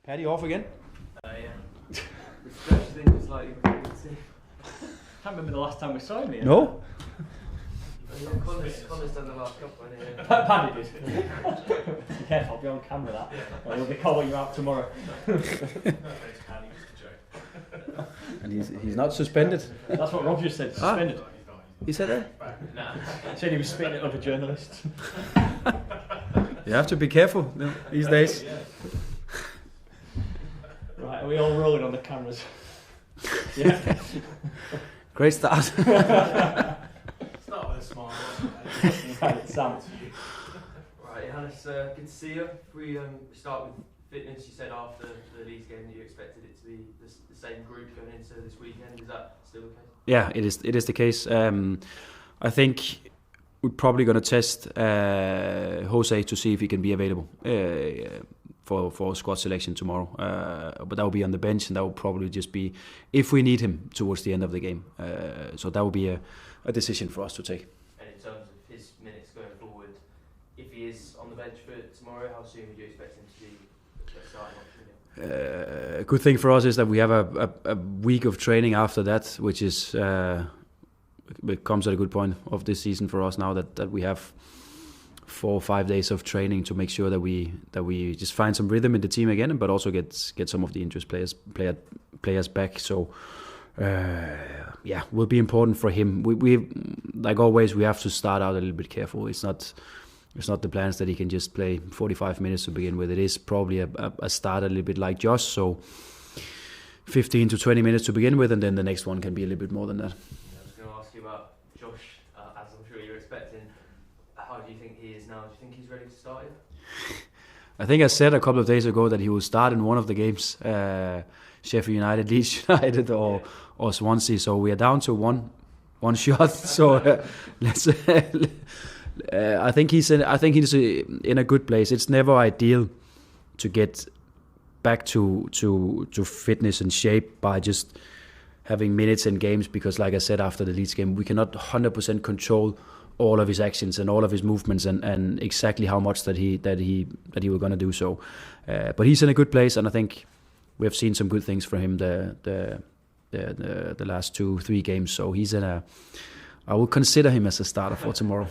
Paddy off again? Yeah. The stretch thing is slightly complicated. Can't remember the last time we saw him here. No? Connor's done the last couple, hasn't he? Paddy did. Be careful, I'll be on camera that. Or he'll be calling you out tomorrow. And he's not suspended? That's what Roger said, suspended. He said that? Nah. He said he was spitting at other journalists. You have to be careful these days. Right, are we all rolling on the cameras? Yeah. Great start. Start with a smile. Right, Sam. Right, Johannes, good to see you. If we start with fitness, you said after the Leeds game that you expected it to be the same group going into this weekend. Is that still the case? Yeah, it is the case. I think we're probably going to test Jose to see if he can be available for squad selection tomorrow. But that will be on the bench, and that will probably just be if we need him towards the end of the game. So that will be a decision for us to take. And in terms of his minutes going forward, if he is on the bench for tomorrow, how soon would you expect him to be starting option? A good thing for us is that we have a week of training after that, which is it comes at a good point of this season for us now that we have 4 or 5 days of training to make sure that we just find some rhythm in the team again, but also get some of the interest players back. So will be important for him. We like always we have to start out a little bit careful. It's not the plans that he can just play 45 minutes to begin with. It is probably a start a little bit like Josh, so 15 to 20 minutes to begin with, and then the next one can be a little bit more than that. I was going to ask you about Josh, as I'm sure you're expecting. How do you think he is now? Do you think he's ready to start it? I think I said a couple of days ago that he will start in one of the games, Sheffield United, Leeds United, or Swansea. So we are down to one shot. So let's. I think he's in a good place. It's never ideal to get back to fitness and shape by just having minutes in games, because like I said after the Leeds game, we cannot 100% control all of his actions and all of his movements and exactly how much that he were going to do so. But he's in a good place, and I think we have seen some good things from him the last 2-3 games. So he's I will consider him as a starter for tomorrow.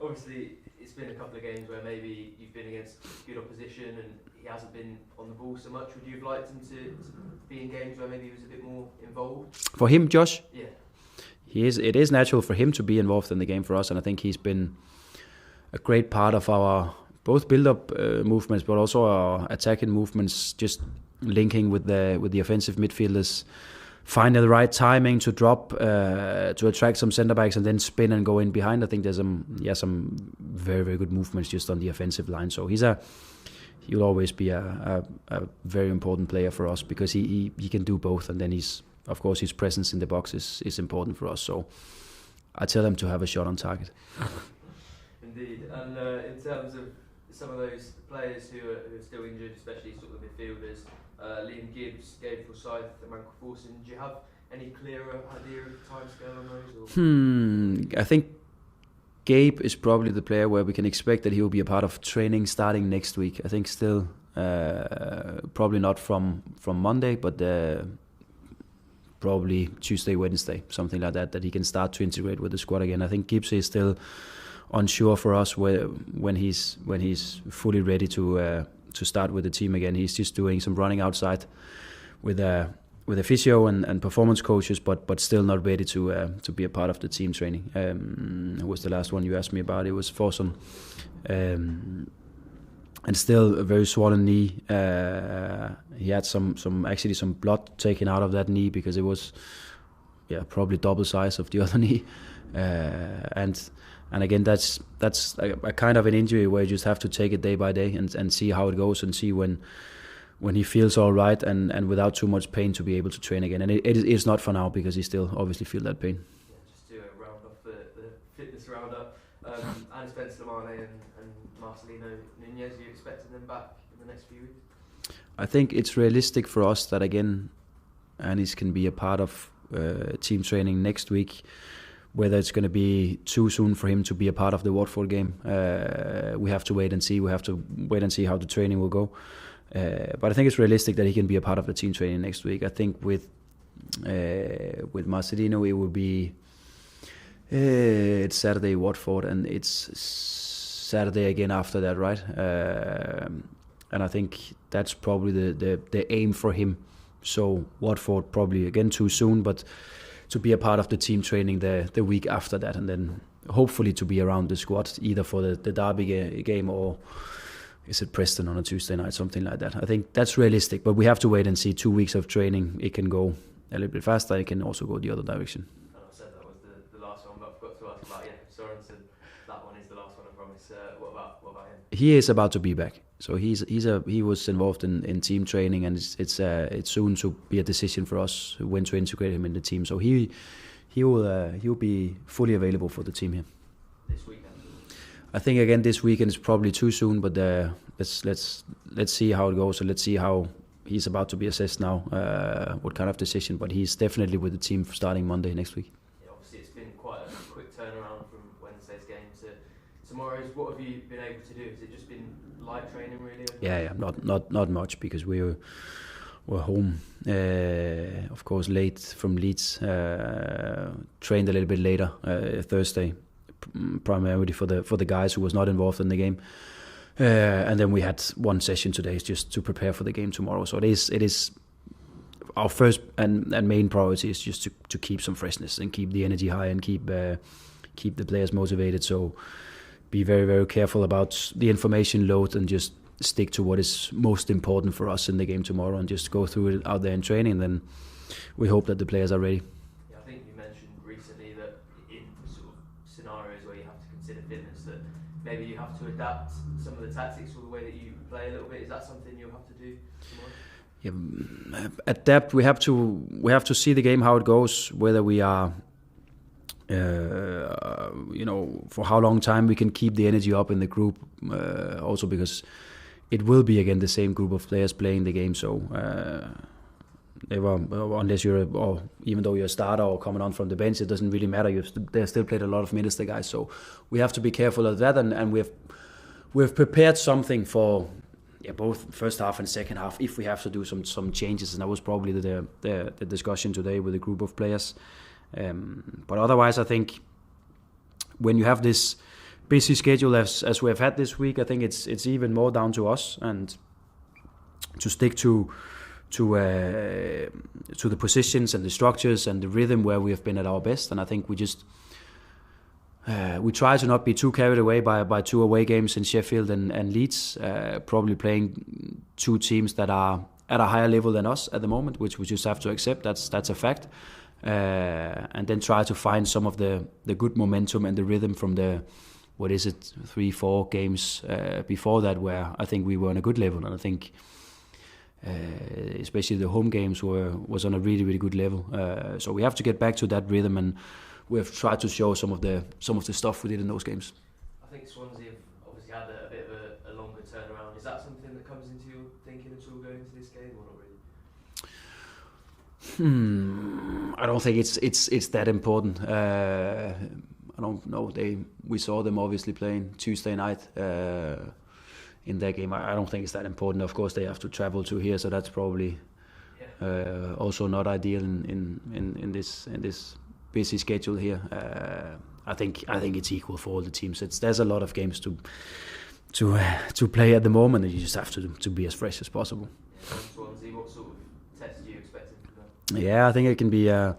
Obviously, it's been a couple of games where maybe you've been against good opposition and he hasn't been on the ball so much. Would you have liked him to be in games where maybe he was a bit more involved? For him, Josh? Yeah. It is natural for him to be involved in the game for us, and I think he's been a great part of our both build-up movements, but also our attacking movements, just linking with the offensive midfielders, finding the right timing to drop, to attract some centre-backs and then spin and go in behind. I think there's some very, very good movements just on the offensive line. So he'll always be a very important player for us, because he can do both, and then of course his presence in the box is important for us. So I tell him to have a shot on target. Indeed. And in terms of some of those players who are still injured, especially sort of the midfielders, Liam Gibbs, Gabe Forsyth and Michael Forson, do you have any clearer idea of the timescale on those? Or? I think Gabe is probably the player where we can expect that he will be a part of training starting next week. I think still probably not from Monday, but probably Tuesday, Wednesday, something like that he can start to integrate with the squad again. I think Gibbs is still unsure for us when he's fully ready to start with the team again. He's just doing some running outside with a physio and performance coaches, but still not ready to be a part of the team training. Who was the last one you asked me about? It was Forson. And still a very swollen knee. He had some blood taken out of that knee, because it was probably double size of the other knee. And again, that's a kind of an injury where you just have to take it day by day and see how it goes, and see when he feels all right and without too much pain to be able to train again. And it is not for now, because he still obviously feel that pain. Yeah, just to round off the fitness roundup, Anne Spencer-Lamane and Marcelino Nunez, are you expecting them back in the next few weeks? I think it's realistic for us that again Anis can be a part of team training next week. Whether it's going to be too soon for him to be a part of the Watford game, we have to wait and see. We have to wait and see how the training will go. But I think it's realistic that he can be a part of the team training next week. I think with Marcelino it will be it's Saturday Watford, and it's Saturday again after that, right? And I think that's probably the aim for him. So Watford probably again too soon, but to be a part of the team training the week after that, and then hopefully to be around the squad either for the derby game or is it Preston on a Tuesday night, something like that. I think that's realistic, but we have to wait and see. 2 weeks of training, it can go a little bit faster, it can also go the other direction. And I said that was the last one, but I forgot to ask about Sorensen. That one is the last one, I promise. What about him? He is about to be back. So he was involved in team training, and it's soon to be a decision for us when to integrate him in the team. So he'll be fully available for the team here. This weekend. I think again this weekend is probably too soon, but let's see how it goes. So let's see how he's about to be assessed now. What kind of decision? But he's definitely with the team starting Monday next week. Yeah, obviously it's been quite a quick turnaround from Wednesday's game to tomorrow's. What have you been able to do? Has it just been light training really? Yeah, not much, because we were home, of course, late from Leeds. Trained a little bit later Thursday, primarily for the guys who was not involved in the game. And then we had one session today just to prepare for the game tomorrow. So it is our first and main priority is just to keep some freshness and keep the energy high and keep the players motivated. So be very, very careful about the information load and just stick to what is most important for us in the game tomorrow and just go through it out there in training. And then we hope that the players are ready. Yeah, I think you mentioned recently that in sort of scenarios where you have to consider fitness, that maybe you have to adapt some of the tactics or the way that you play a little bit. Is that something you'll have to do tomorrow? Yeah, adapt. We have to see the game, how it goes, whether we are for how long time we can keep the energy up in the group, also because it will be again the same group of players playing the game. So unless or even though you're a starter or coming on from the bench, it doesn't really matter. They still played a lot of minutes, the guys. So we have to be careful of that, and we've prepared something for both first half and second half if we have to do some changes, and that was probably the discussion today with a group of players. But otherwise, I think when you have this busy schedule as we have had this week, I think it's even more down to us and to stick to the positions and the structures and the rhythm where we have been at our best. And I think we just we try to not be too carried away by 2 away games in Sheffield and Leeds, probably playing 2 teams that are at a higher level than us at the moment, which we just have to accept. That's a fact. And then try to find some of the good momentum and the rhythm from the 3-4 games before that, where I think we were on a good level, and I think especially the home games was on a really, really good level. So we have to get back to that rhythm, and we have tried to show some of the stuff we did in those games. I think Swansea have obviously had a bit of a longer turnaround. Is that something that comes into your thinking at all going into this game, or not really? I don't think it's that important. I don't know. We saw them obviously playing Tuesday night in their game. I don't think it's that important. Of course, they have to travel to here, so that's probably also not ideal in this busy schedule here. I think it's equal for all the teams. There's a lot of games to play at the moment, and you just have to be as fresh as possible. Swansea, what sort of test do you expect to go? Yeah, I think it can be a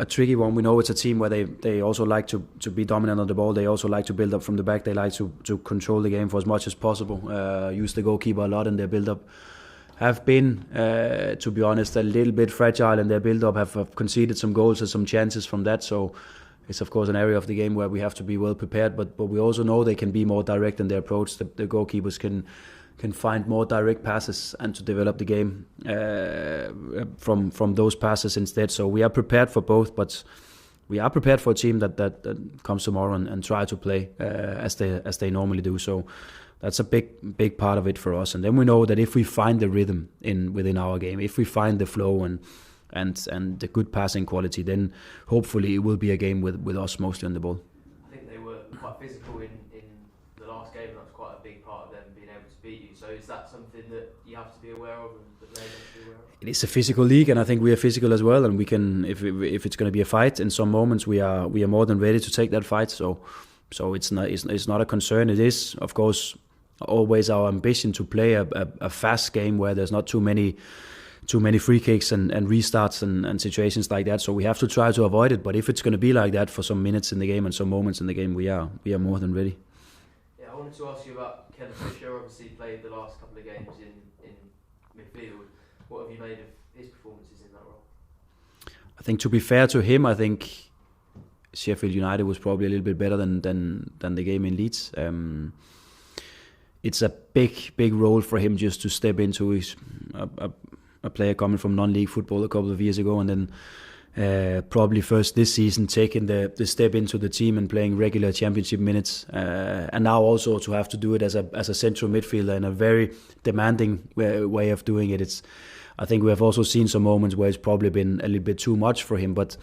tricky one. We know it's a team where they also like to be dominant on the ball. They also like to build up from the back. They like to control the game for as much as possible. Use the goalkeeper a lot in their build up. Have been, to be honest, a little bit fragile in their build up. Have conceded some goals and some chances from that. So it's of course an area of the game where we have to be well prepared. But we also know they can be more direct in their approach. The goalkeepers can find more direct passes and to develop the game from those passes instead. So we are prepared for both, but we are prepared for a team that comes tomorrow and try to play as they normally do. So that's a big part of it for us. And then we know that if we find the rhythm within our game, if we find the flow and the good passing quality, then hopefully it will be a game with us mostly on the ball. I think they were quite physical in the the last game, and that was quite a big part of them being able to beat you. So is that something that you have to be aware of, and that they have to be aware of? It is a physical league, and I think we are physical as well. And we can, if it's going to be a fight, in some moments we are more than ready to take that fight. So it's not a concern. It is, of course, always our ambition to play a fast game where there's not too many free kicks and restarts and situations like that. So we have to try to avoid it. But if it's going to be like that for some minutes in the game and some moments in the game, we are more than ready. Yeah, I wanted to ask you about Ken Fisher. Obviously played the last couple of games in midfield. What have you made of his performances in that role? I think, to be fair to him, I think Sheffield United was probably a little bit better than the game in Leeds. It's a big role for him just to step into his a player coming from non-league football a couple of years ago, and then probably first this season taking the step into the team and playing regular championship minutes, and now also to have to do it as a central midfielder in a very demanding way of doing it. I think we have also seen some moments where it's probably been a little bit too much for him, but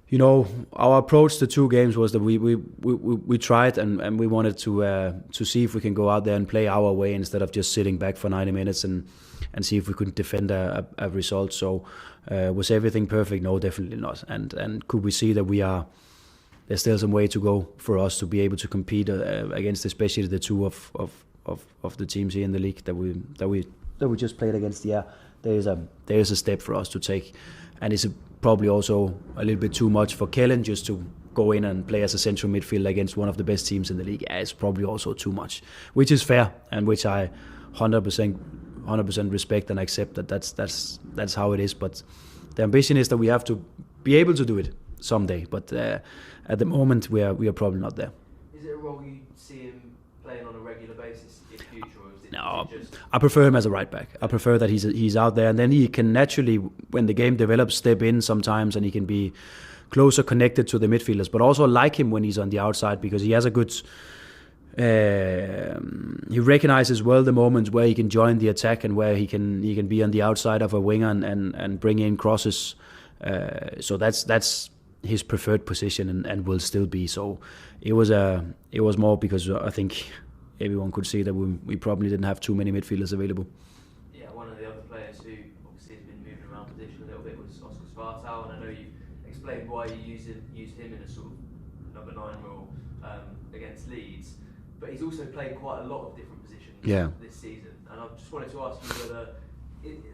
you know, our approach to 2 games was that we tried and we wanted to see if we can go out there and play our way instead of just sitting back for 90 minutes and see if we could defend a result. So was everything perfect? No, definitely not. And could we see that there's still some way to go for us to be able to compete against, especially the 2 of the teams here in the league that we just played against? Yeah, there is a step for us to take, and it's probably also a little bit too much for Kellen just to go in and play as a central midfielder against one of the best teams in the league. Yeah, it's probably also too much, which is fair and which I 100% respect and accept that that's how it is. But the ambition is that we have to be able to do it someday. But at the moment, we are probably not there. Is it a role you see him playing on a regular basis in future, or is it, no, is it just... I prefer him as a right back. I prefer that he's out there, and then he can naturally, when the game develops, step in sometimes, and he can be closer connected to the midfielders. But also like him when he's on the outside, because he has a good. He recognizes well the moments where he can join the attack and where he can be on the outside of a winger and bring in crosses. So that's his preferred position and will still be. So it was more because I think everyone could see that we probably didn't have too many midfielders available. Yeah, one of the other players who obviously has been moving around position a little bit was Oscar Svartau, and I know you explained why you used him in a sort of number 9 role against Leeds, but he's also played quite a lot of different positions this season, and I just wanted to ask you whether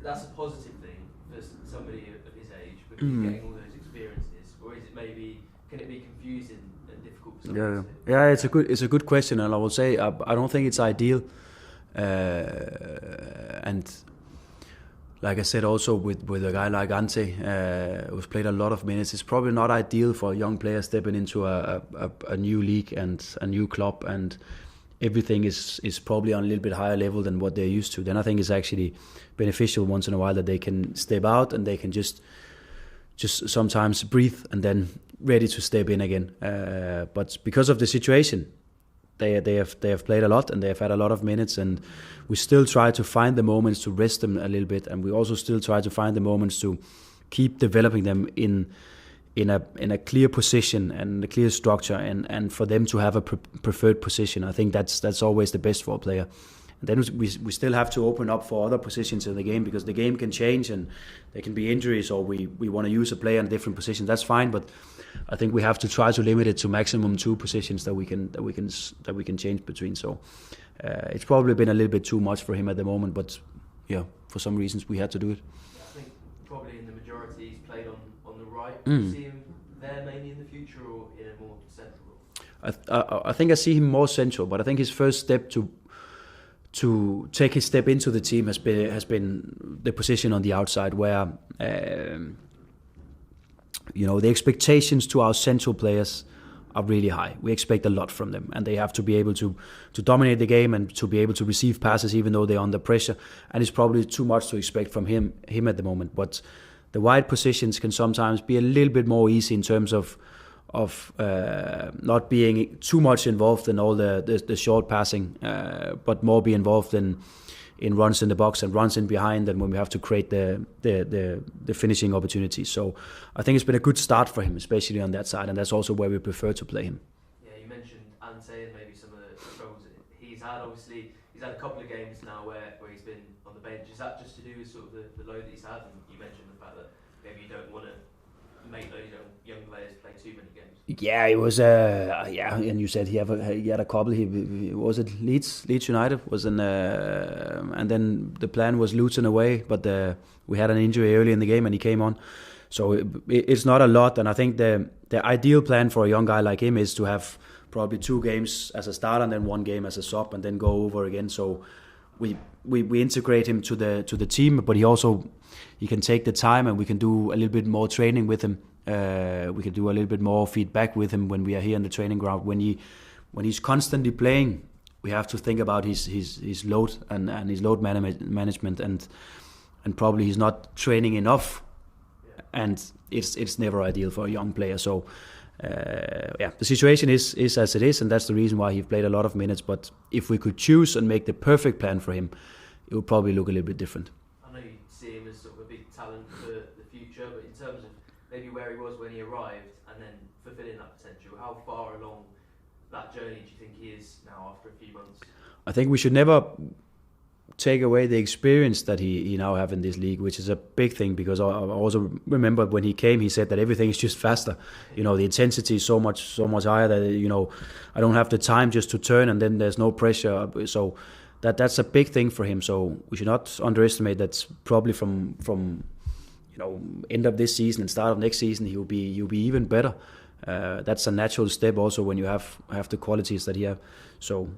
that's a positive thing for somebody of his age, because he's getting all those experiences, or is it maybe, can it be confusing and difficult for somebody to... Yeah, it's a good question, and I will say I don't think it's ideal, and like I said, also with a guy like Ante, who's played a lot of minutes, it's probably not ideal for a young player stepping into a new league and a new club, and everything is probably on a little bit higher level than what they're used to. Then I think it's actually beneficial once in a while that they can step out and they can just sometimes breathe and then ready to step in again. But because of the situation, they have played a lot and they have had a lot of minutes, and we still try to find the moments to rest them a little bit, and we also still try to find the moments to keep developing them in a clear position and a clear structure, and for them to have a preferred position. I think that's always the best for a player. And then we still have to open up for other positions in the game, because the game can change and there can be injuries, or we want to use a player in a different position. That's fine, but I think we have to try to limit it to maximum 2 positions that we can change between. So it's probably been a little bit too much for him at the moment, but yeah, for some reasons we had to do it. I think probably in the majority he's played on the right. Do you see him there mainly in the future, or in a more central role? I think I see him more central, but I think his first step to take his step into the team has been the position on the outside, where the expectations to our central players are really high. We expect a lot from them, and they have to be able to dominate the game and to be able to receive passes even though they're under pressure. And it's probably too much to expect from him at the moment. But the wide positions can sometimes be a little bit more easy in terms of not being too much involved in all the short passing, but more be involved in runs in the box and runs in behind, and when we have to create the finishing opportunities. So I think it's been a good start for him, especially on that side, and that's also where we prefer to play him. Yeah, you mentioned Ante Kante and maybe some of the struggles that he's had. Obviously, he's had a couple of games now where he's been on the bench. Is that just to do with sort of the load that he's had? And you mentioned the fact that maybe you don't want to make those young players play too many games. Yeah, it was. And you said he had a couple. He was it Leeds United was in, and then the plan was Luton away, but we had an injury early in the game and he came on. So it's not a lot, and I think the ideal plan for a young guy like him is to have probably 2 games as a starter and then 1 game as a sub and then go over again. So we integrate him to the team, but he can take the time and we can do a little bit more training with him. We can do a little bit more feedback with him when we are here in the training ground. When he's constantly playing, we have to think about his load and his load management and probably he's not training enough. And it's never ideal for a young player. So the situation is as it is, and that's the reason why he played a lot of minutes. But if we could choose and make the perfect plan for him, it would probably look a little bit different. I know you see him as sort of a big talent for the future, but in terms of maybe where he was when he arrived and then fulfilling that potential, how far along that journey do you think he is now after a few months? I think we should never take away the experience that he now have in this league, which is a big thing, because I also remember when he came, he said that everything is just faster. You know, the intensity is so much higher that, you know, I don't have the time just to turn and then there's no pressure. So that's a big thing for him. So we should not underestimate that. Probably from you know, end of this season and start of next season, he'll be even better. That's a natural step also when you have the qualities that he have. So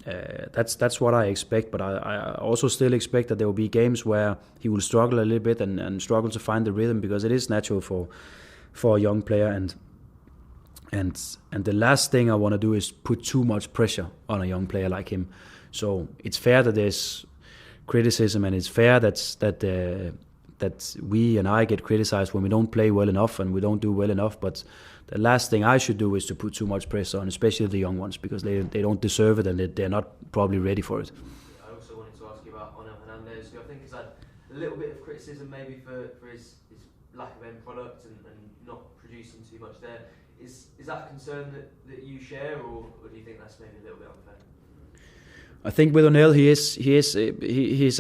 that's what I expect, but I also still expect that there will be games where he will struggle a little bit and struggle to find the rhythm, because it is natural for a young player. And the last thing I want to do is put too much pressure on a young player like him. So it's fair that there's criticism, and it's fair that we and I get criticized when we don't play well enough and we don't do well enough. But the last thing I should do is to put too much pressure on, especially the young ones, because they don't deserve it and they're not probably ready for it. I also wanted to ask you about Onel Hernandez, who I think has had a little bit of criticism maybe for his lack of end product and not producing too much there. Is that a concern that you share, or do you think that's maybe a little bit unfair? I think with Onel, he's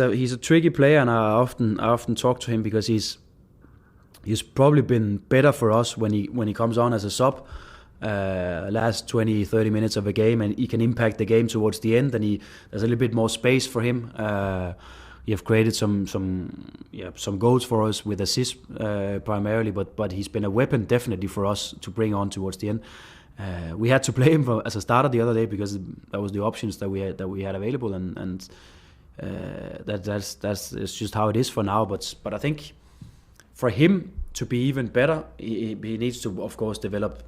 a tricky player, and I often talk to him because he's probably been better for us when he comes on as a sub, last 20-30 minutes of a game, and he can impact the game towards the end, and there's a little bit more space for him. He have created some goals for us with assists primarily, but he's been a weapon definitely for us to bring on towards the end. We had to play him as a starter the other day because that was the options that we had available, and that's just how it is for now. But I think for him to be even better, he needs to, of course, develop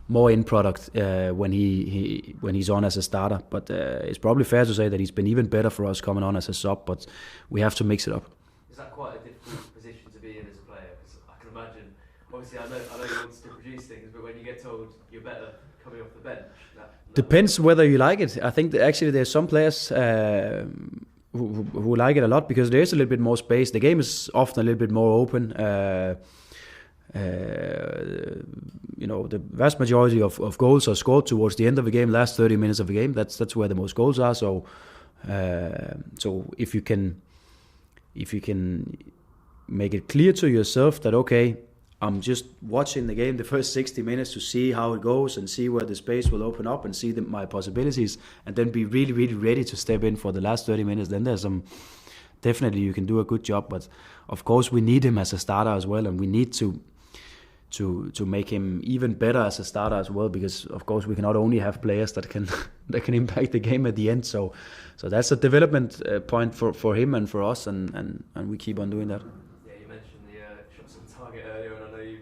more in product when he's on as a starter. But it's probably fair to say that he's been even better for us coming on as a sub. But we have to mix it up. Is that quite a difficult position to be in as a player? Because I can imagine, obviously, I know he wants to produce things, but when you get told you're better coming off the bench, depends whether you like it. I think that actually there's some players who like it a lot because there is a little bit more space. The game is often a little bit more open. You know, the vast majority of goals are scored towards the end of the game, last 30 minutes of the game. That's where the most goals are. So if you can make it clear to yourself that, okay, I'm just watching the game the first 60 minutes to see how it goes and see where the space will open up and see my possibilities, and then be really, really ready to step in for the last 30 minutes. Then there's definitely you can do a good job. But of course we need him as a starter as well, and we need to make him even better as a starter as well, because of course we cannot only have players that can impact the game at the end. So that's a development point for him and for us, and we keep on doing that.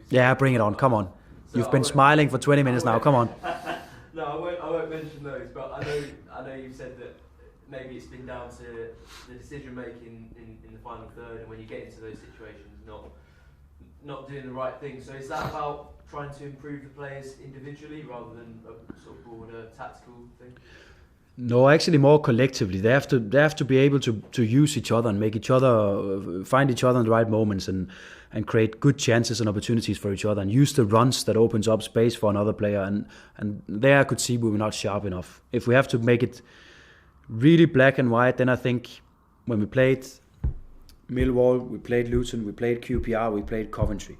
Yeah, bring it on. Come on. So you've been smiling for 20 minutes now. Come on. No, I won't mention those. But I know you've said that maybe it's been down to the decision making in the final third, and when you get into those situations, not doing the right thing. So is that about trying to improve the players individually rather than a sort of broader tactical thing? No, actually more collectively. They have to be able to use each other and make each other find each other in the right moments and create good chances and opportunities for each other and use the runs that opens up space for another player. And there I could see we were not sharp enough. If we have to make it really black and white, then I think when we played Millwall, we played Luton, we played QPR, we played Coventry,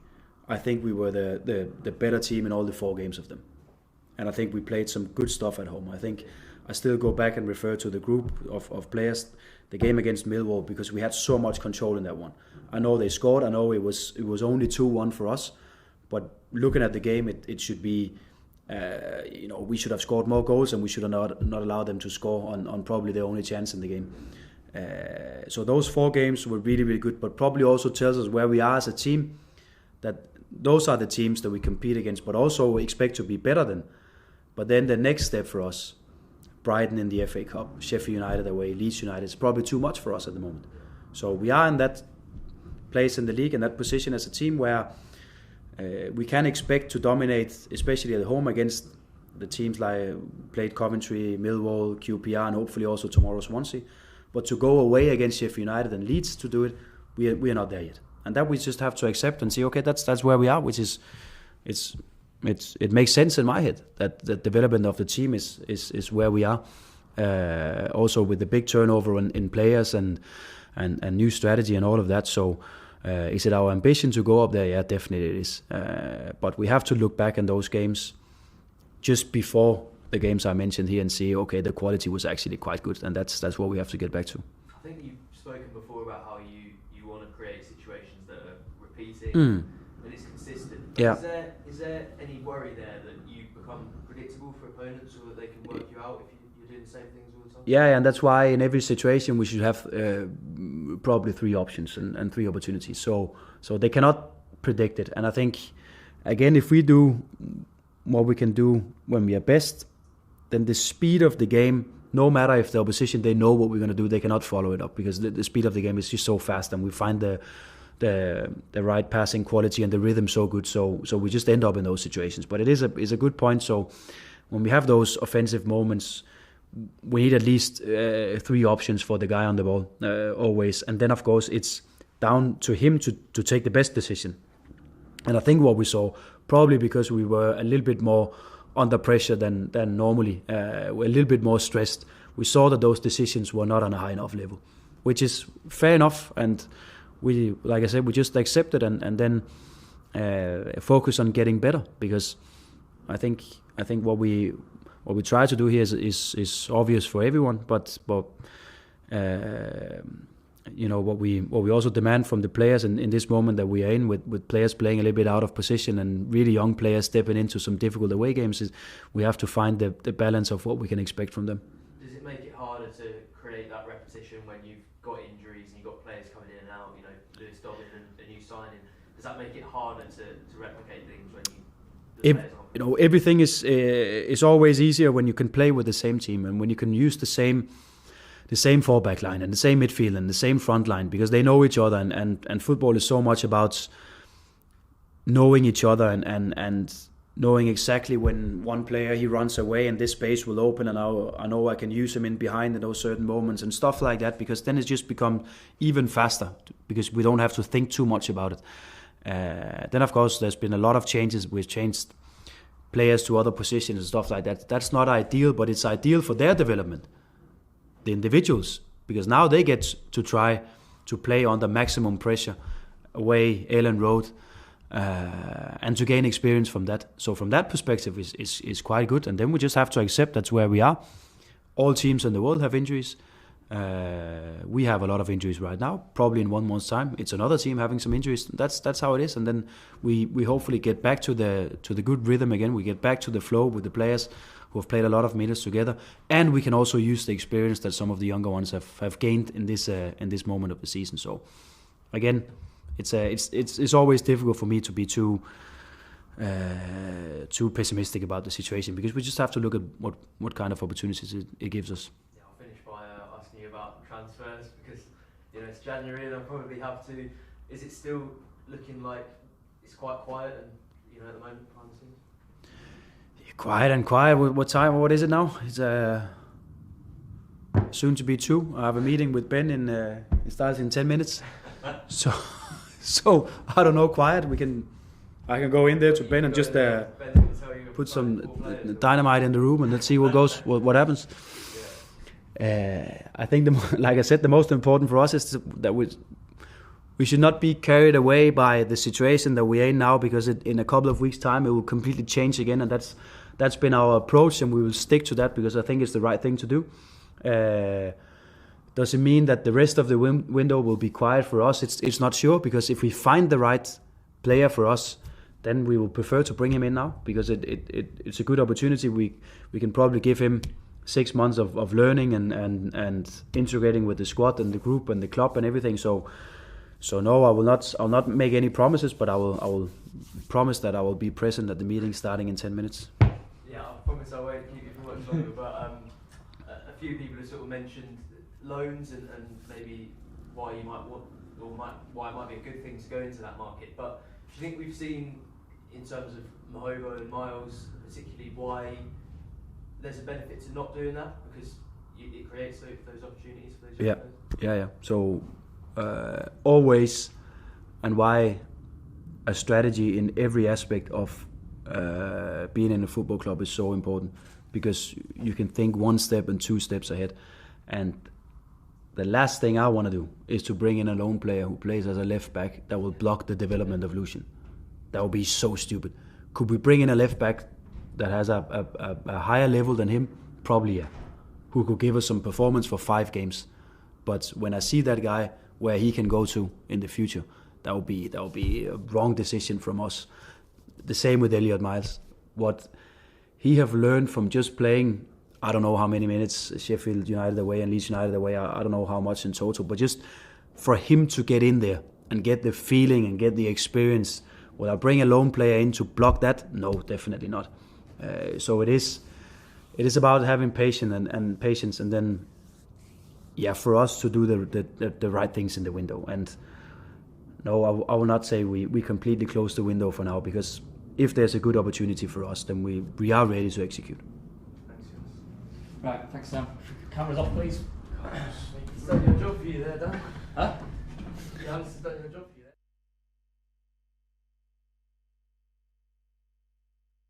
I think we were the better team in all the 4 games of them. And I think we played some good stuff at home. I think I still go back and refer to the group of players, the game against Millwall, because we had so much control in that one. I know they scored. I know it was only 2-1 for us, but looking at the game, it should be, we should have scored more goals and we should have not allowed them to score on probably their only chance in the game. So those 4 games were really, really good, but probably also tells us where we are as a team, that those are the teams that we compete against, but also expect to be better than. But then the next step for us, Brighton in the FA Cup, Sheffield United away, Leeds United, is probably too much for us at the moment. So we are in that place in the league, in that position as a team where we can expect to dominate, especially at home against the teams like played Coventry, Millwall, QPR, and hopefully also tomorrow Swansea. But to go away against Sheffield United and Leeds to do it, we are not there yet. And that we just have to accept and say, okay, that's where we are, which is it makes sense in my head that the development of the team is where we are. Also with the big turnover in players and new strategy and all of that. So is it our ambition to go up there? Yeah, definitely it is. But we have to look back in those games just before the games I mentioned here and see, okay, the quality was actually quite good, and that's what we have to get back to. I think you've spoken before about how you want to create situations that are repeating and it's consistent. Yeah. Is there any worry there that you become predictable for opponents, or that they can work you out if you're doing the same things all the time? Yeah, and that's why in every situation we should have probably 3 options and 3 opportunities. So they cannot predict it. And I think, again, if we do what we can do when we are best, then the speed of the game, no matter if the opposition, they know what we're going to do, they cannot follow it up, because the speed of the game is just so fast, and we find the right passing quality and the rhythm so good. So we just end up in those situations. But it is a good point. So when we have those offensive moments, we need at least 3 options for the guy on the ball always. And then, of course, it's down to him to take the best decision. And I think what we saw, probably because we were a little bit more under pressure than normally, we're a little bit more stressed, we saw that those decisions were not on a high enough level, which is fair enough. And we, like I said, we just accept it and then focus on getting better, because I think what we try to do here is obvious for everyone, but what we also demand from the players in this moment that we are in, with players playing a little bit out of position and really young players stepping into some difficult away games, is we have to find the balance of what we can expect from them. Does it make it harder to create that repetition when you've got injuries and you've got players coming in and out, Lewis Dobbin and a new signing? Does that make it harder to replicate things when everything is always easier when you can play with the same team and when you can use the same 4-back line and the same midfield and the same front line, because they know each other, and football is so much about knowing each other and knowing exactly when one player he runs away and this space will open, and I know I can use him in behind in those certain moments and stuff like that, because then it's just become even faster because we don't have to think too much about it. Then of course there's been a lot of changes. We've changed players to other positions and stuff like that. That's not ideal, but it's ideal for their development, the individuals, because now they get to try to play under maximum pressure away Ellen Road and to gain experience from that. So from that perspective is quite good. And then we just have to accept that's where we are. All teams in the world have injuries. We have a lot of injuries right now. Probably in 1 month's time it's another team having some injuries. That's how it is. And then we hopefully get back to the good rhythm again. We get back to the flow with the players who have played a lot of minutes together, and we can also use the experience that some of the younger ones have gained in this moment of the season. So again, it's always difficult for me to be too pessimistic about the situation, because we just have to look at what kind of opportunities it gives us. Yeah, I'll finish by asking you about transfers, because it's January and I'll probably have to. Is it still looking like it's quite quiet and at the moment behind the scenes? Quiet. What time? What is it now? It's soon to be 2. I have a meeting with Ben it starts in 10 minutes. So I don't know, quiet. I can go in there to Ben and just put some dynamite in the room and let's see what happens. I think, like I said, the most important for us is that we should not be carried away by the situation that we're in now, because in a couple of weeks' time it will completely change again, and that's been our approach, and we will stick to that because I think it's the right thing to do. Does it mean that the rest of the window will be quiet for us? It's not sure, because if we find the right player for us, then we will prefer to bring him in now, because it's a good opportunity. We can probably give him 6 months of learning and integrating with the squad and the group and the club and everything. So no, I'll not make any promises, but I will promise that I will be present at the meeting starting in 10 minutes. Yeah, I promise I won't keep you for much longer. But a few people have sort of mentioned loans and maybe why you might want, or why it might be a good thing to go into that market. But do you think we've seen, in terms of Mahobo and Miles, particularly, why there's a benefit to not doing that, because it creates those opportunities for those young players? Yeah. So always, and why a strategy in every aspect of being in a football club is so important, because you can think 1 step and 2 steps ahead. And the last thing I want to do is to bring in a lone player who plays as a left back that will block the development of Lucian. That would be so stupid. Could we bring in a left back that has a higher level than him? Probably, yeah. Who could give us some performance for 5 games. But when I see that guy where he can go to in the future, that would be a wrong decision from us. The same with Elliot Miles. What he have learned from just playing, I don't know how many minutes, Sheffield United away and Leeds United away, I don't know how much in total, but just for him to get in there and get the feeling and get the experience, will I bring a lone player in to block that? No, definitely not. So it is about having patience and then, yeah, for us to do the right things in the window. And no, I will not say we completely close the window for now, because if there's a good opportunity for us, then we are ready to execute. Right, thanks, Sam. Cameras off, please. It's done your job for you there, Dan. Huh? Johannes has done your job for you.